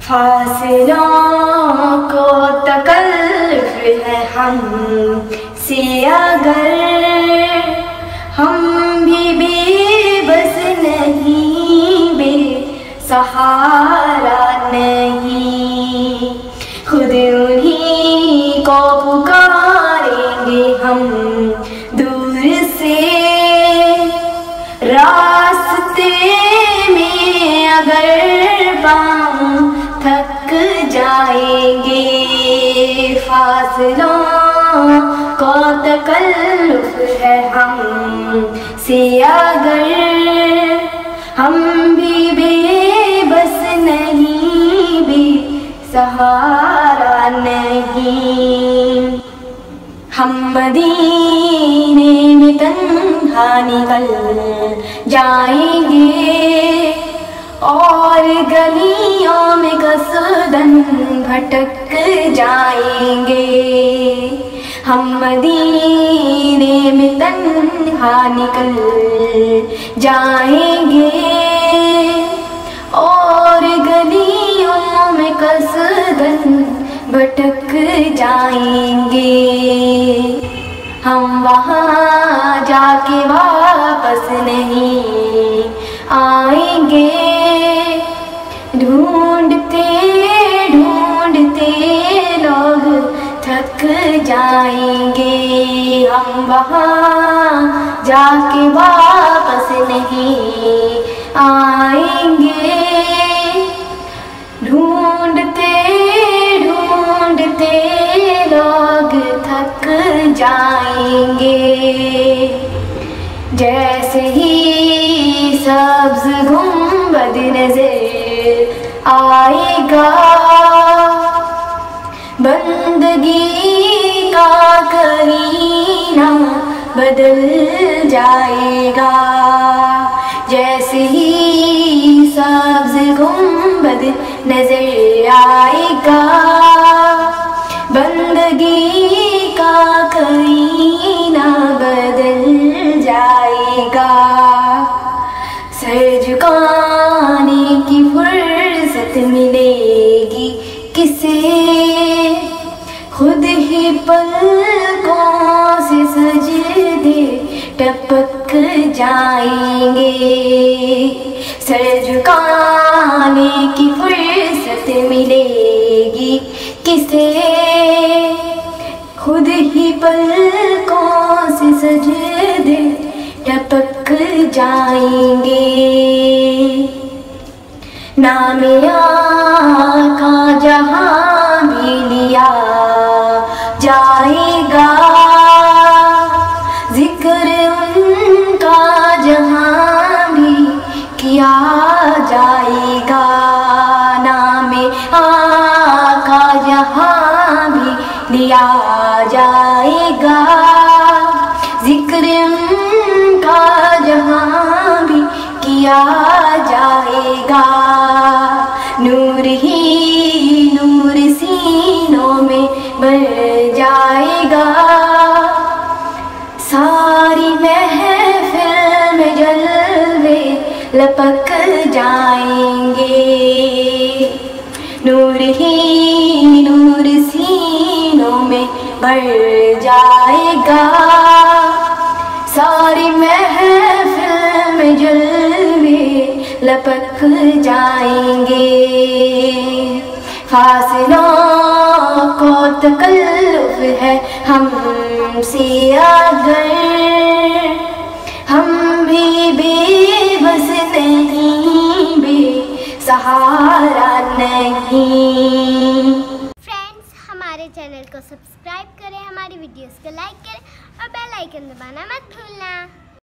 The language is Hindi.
फासलों को तकल्लुफ़ है हमसे अगर, हम भी बेबस नहीं, बेसहारा नहीं। खुद उन्हीं को पुकारेंगे हम दूर से, रास्ते में अगर पाँव थक जाएंगे। फासलों को तकल्लुफ़ है हमसे अगर, हम भी बेबस नहीं, बेसहारा नहीं। हम मदीने में तन्हा निकल जाएंगे और गलियों में कसदन भटक जाएंगे। हम मदीने में तन्हा निकल जाएंगे और गलियों में कसदन भटक जाएंगे। हम वहाँ जाके वापस नहीं आएंगे, ढूंढते ढूंढते लोग थक जाएंगे। हम वहाँ जाके वापस नहीं आएंगे, ढूंढते ढूंढते लोग थक जाएंगे। जैसे ही सब्ज़ गुंबद नज़र आएगा, बंदगी का करीना बदल जाएगा। जैसे ही सब्ज़ गुंबद नज़र आएगा, बंदगी का करीना बदल जाएगा। सर झुकाने की फुर्सत मिलेगी किसे, खुद ही पलकों से सजदे टपक जाएंगे। सर झुकाने की फुर्सत मिलेगी किसे, खुद ही पलकों से सजदे टपक जाएंगे। नामे आका जहाँ भी लिया जाएगा, जिक्र उनका जहाँ भी किया जाएगा। नामे आका जहाँ भी लिया जाएगा, जिक्र उनका जहाँ भी किया जाएगा। नूर ही नूर सीनों में भर जाएगा, सारी महफिल में जलवे लपक जाएंगे। नूर ही नूर सीनों में भर जाएगा, सारी महफिल में जलवे लपक जाएंगे। फासलों को तकल्लुफ़ है हमसे अगर, हम भी बेबस नहीं, बेसहारा नहीं। फ्रेंड्स, हमारे चैनल को सब्सक्राइब करें, हमारी वीडियोस को लाइक करें और बेल आइकन दबाना मत भूलना।